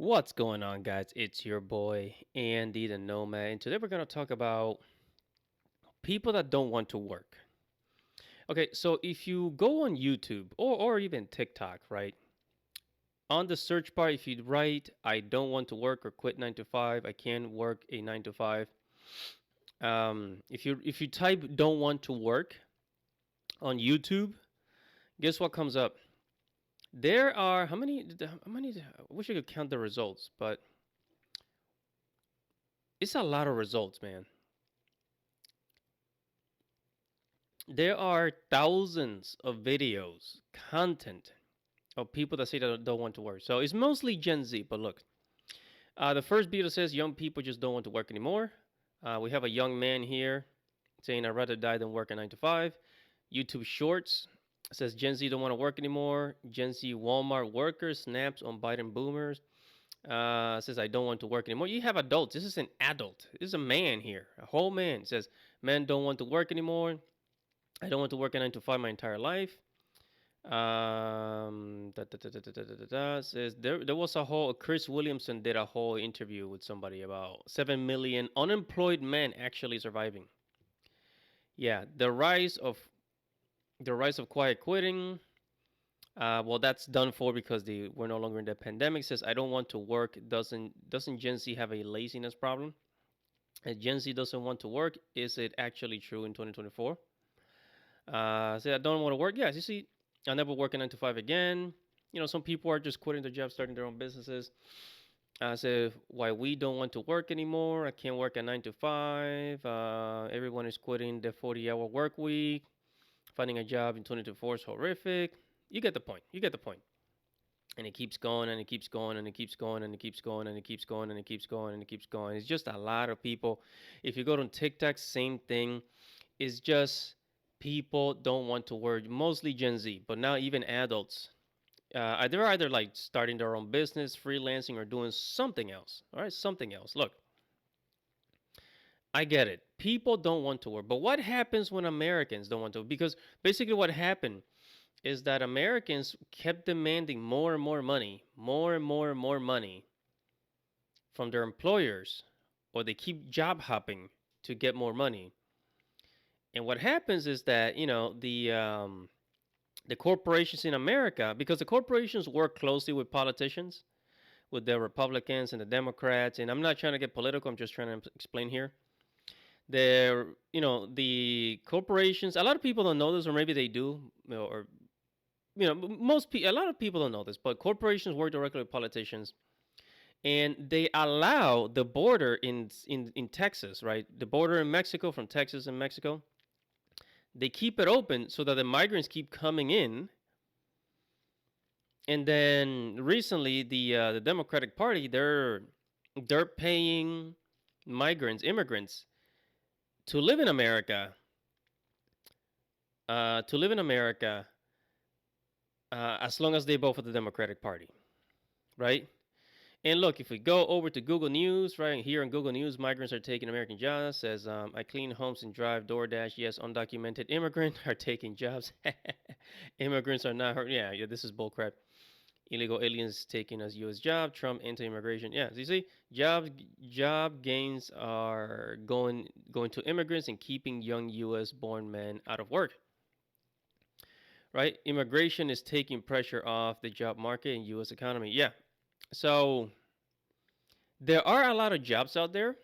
What's going on, guys? It's your boy Andy the Nomad, and today we're going to talk about people that don't want to work. Okay, so if you go on YouTube or even TikTok, right? On the search bar, if you write "I don't want to work" or "quit 9 to 5," I can't work a 9 to 5. If you type "don't want to work" on YouTube, guess what comes up? There are how many? How many? I wish I could count the results, but it's a lot of results, man. There are thousands of videos, content of people that say that don't want to work. So it's mostly Gen Z. But look, the first video says young people just don't want to work anymore. We have a young man here saying I'd rather die than work a 9 to 5. YouTube Shorts says Gen Z don't want to work anymore. Gen Z Walmart workers snaps on Biden boomers. Says I don't want to work anymore. You have adults. This is an adult. This is a man here, a whole man. Says men don't want to work anymore. I don't want to work a 9 to 5 my entire life. Says there was a whole Chris Williamson did a whole interview with somebody about 7 million unemployed men actually surviving. Yeah, the rise of quiet quitting. Well, that's done for because we're no longer in the pandemic. Says I don't want to work. Doesn't Gen Z have a laziness problem? Gen Z doesn't want to work. Is it actually true in 2024? Say I don't want to work. Yes, you see, I'll never work a 9 to 5 again. Some people are just quitting their jobs, starting their own businesses. I say why we don't want to work anymore. I can't work a 9 to 5. Everyone is quitting the 40-hour work week. Finding a job in 2024 is horrific. You get the point. You get the point. And it keeps going and it keeps going and it keeps going and it keeps going and it keeps going and it keeps going and it keeps going. It's just a lot of people. If you go to TikTok, same thing. It's just people don't want to work, mostly Gen Z, but now even adults. They're either like starting their own business, freelancing, or doing something else. All right, something else. Look, I get it. People don't want to work, but what happens when Americans don't want to? Because basically, what happened is that Americans kept demanding more and more money, more and more and more money from their employers, or they keep job hopping to get more money. And what happens is that the corporations in America, because the corporations work closely with politicians, with the Republicans and the Democrats, and I'm not trying to get political. I'm just trying to explain here. The corporations. A lot of people don't know this, or maybe they do, or a lot of people don't know this, but corporations work directly with politicians, and they allow the border in Texas, right? The border in Mexico, from Texas and Mexico, they keep it open so that the migrants keep coming in. And then recently, the Democratic Party, they're paying immigrants, to live in America, as long as they vote for the Democratic Party, right? And look, if we go over to Google News, right here on Google News, migrants are taking American jobs. Says I clean homes and drive DoorDash. Yes, undocumented immigrants are taking jobs. Immigrants are not hurt. Yeah, this is bullcrap. Illegal aliens taking us U.S. job. Trump anti-immigration. Yeah, so you see, job gains are going to immigrants and keeping young U.S. born men out of work. Right, immigration is taking pressure off the job market and U.S. economy. Yeah, so there are a lot of jobs out there.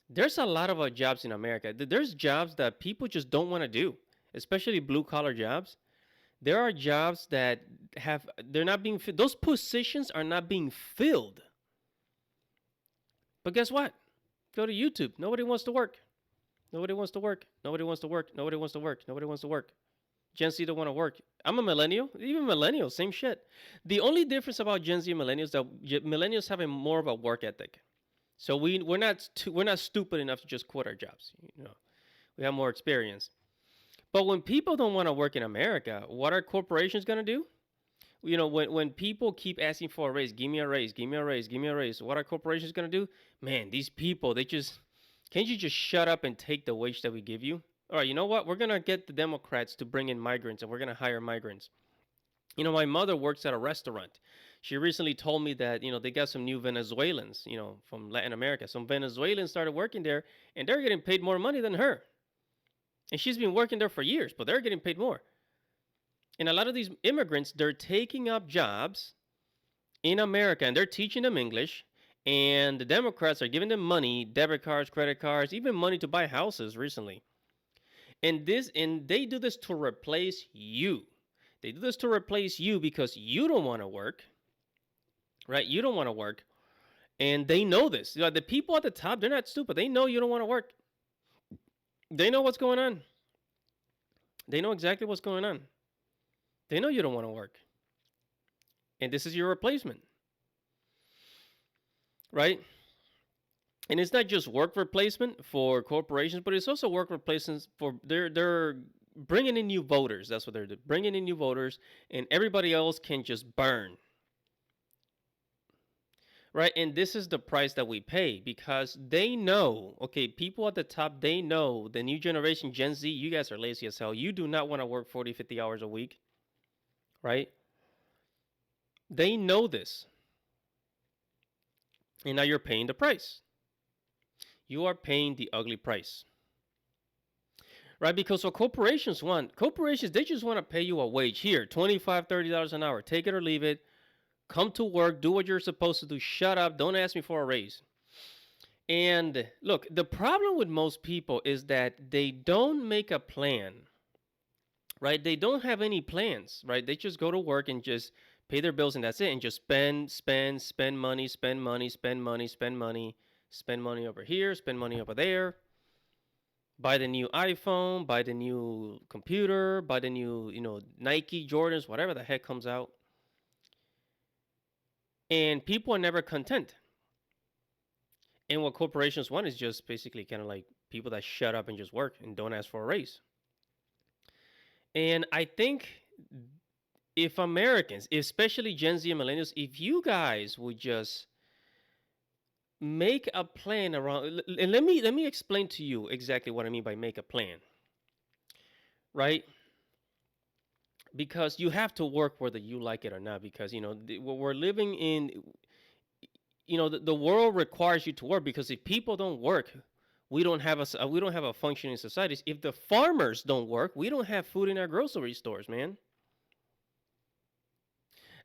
There's a lot of jobs in America. There's jobs that people just don't want to do, especially blue collar jobs. There are jobs that they're not being those positions are not being filled. But guess what? Go to YouTube. Nobody wants to work. Nobody wants to work. Nobody wants to work. Nobody wants to work. Nobody wants to work. Gen Z don't want to work. I'm a millennial. Even millennials, same shit. The only difference about Gen Z and millennials that millennials have more of a work ethic. So we're not stupid enough to just quit our jobs. We have more experience. But when people don't want to work in America, what are corporations gonna do? When people keep asking for a raise, give me a raise, give me a raise, give me a raise. What are corporations gonna do? Man, these people, can't you just shut up and take the wage that we give you? All right, you know what? We're gonna get the Democrats to bring in migrants, and we're gonna hire migrants. My mother works at a restaurant. She recently told me that, they got some new Venezuelans, from Latin America. Some Venezuelans started working there, and they're getting paid more money than her. And she's been working there for years, but they're getting paid more. And a lot of these immigrants, they're taking up jobs in America and they're teaching them English. And the Democrats are giving them money, debit cards, credit cards, even money to buy houses recently. And they do this to replace you. They do this to replace you because you don't want to work, right? You don't want to work. And they know this. The people at the top, they're not stupid. They know you don't want to work. They know what's going on. They know exactly what's going on. They know you don't want to work. And this is your replacement, right? And it's not just work replacement for corporations, but it's also work replacements for they're bringing in new voters. That's what they're doing, bringing in new voters, and everybody else can just burn, right? And this is the price that we pay because they know, okay, people at the top, they know the new generation, Gen Z, you guys are lazy as hell. You do not want to work 40, 50 hours a week, right? They know this. And now you're paying the price. You are paying the ugly price. Right? Because what corporations want, they just want to pay you a wage here, $25, $30 an hour. Take it or leave it. Come to work, do what you're supposed to do. Shut up. Don't ask me for a raise. And look, the problem with most people is that they don't make a plan, right? They don't have any plans, right? They just go to work and just pay their bills and that's it. And just spend money, spend money, spend money, spend money, spend money over here, spend money over there. Buy the new iPhone, buy the new computer, buy the new, Nike, Jordans, whatever the heck comes out. And people are never content. And what corporations want is just basically kind of like people that shut up and just work and don't ask for a raise. And I think if Americans, especially Gen Z and millennials, if you guys would just make a plan around, and let me explain to you exactly what I mean by make a plan, right? Because you have to work whether you like it or not, because we're living in, the world requires you to work, because if people don't work, we don't have a functioning society. If the farmers don't work, we don't have food in our grocery stores, man.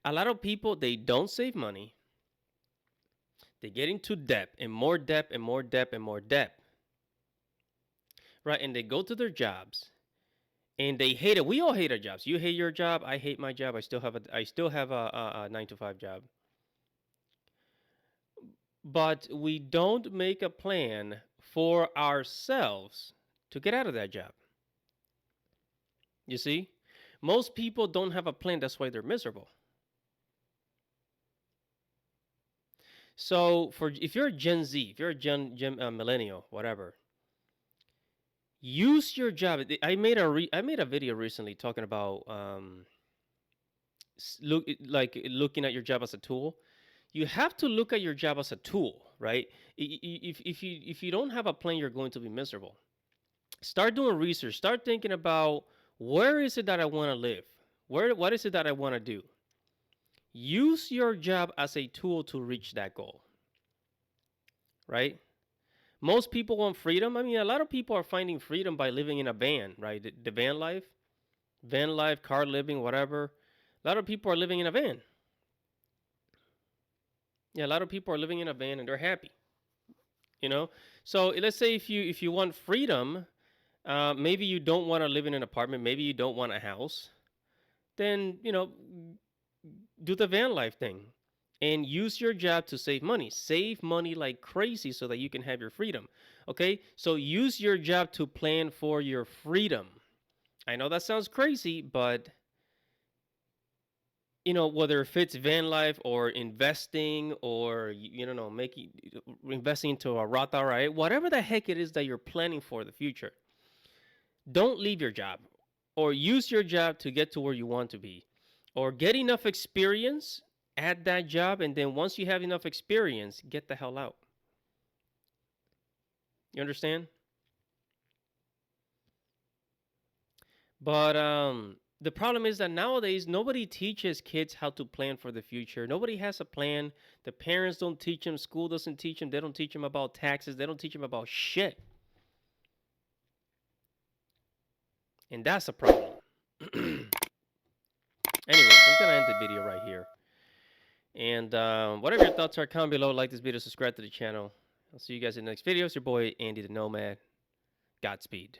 A lot of people, they don't save money. They get into debt and more debt and more debt and more debt, right? And they go to their jobs and they hate it. We all hate our jobs. You hate your job. I hate my job. I still have a 9 to 5 job. But we don't make a plan for ourselves to get out of that job. You see, most people don't have a plan. That's why they're miserable. So if you're a Gen Z, if you're a Gen millennial, whatever, use your job. I made a video recently talking about looking at your job as a tool. You have to look at your job as a tool, right? If you don't have a plan, you're going to be miserable. Start doing research. Start thinking about, where is it that I want to live? What is it that I want to do? Use your job as a tool to reach that goal, right? Most people want freedom. I mean, a lot of people are finding freedom by living in a van, right? The van life, car living, whatever. A lot of people are living in a van. Yeah, a lot of people are living in a van and they're happy. So let's say if you want freedom, maybe you don't want to live in an apartment, maybe you don't want a house, then do the van life thing and use your job to save money. Save money like crazy so that you can have your freedom. Okay, so use your job to plan for your freedom. I know that sounds crazy, but whether if it's van life or investing or making investing into a Roth IRA, whatever the heck it is that you're planning for the future, don't leave your job, or use your job to get to where you want to be, or get enough experience at that job, and then once you have enough experience, get the hell out. You understand? But The problem is that nowadays nobody teaches kids how to plan for the future. Nobody has a plan. The parents don't teach them. School doesn't teach them. They don't teach them about taxes. They don't teach them about shit. And that's a problem. Anyways, I'm gonna end the video right here. And whatever your thoughts are, comment below. Like this video, subscribe to the channel. I'll see you guys in the next video. It's your boy Andy the Nomad. Godspeed.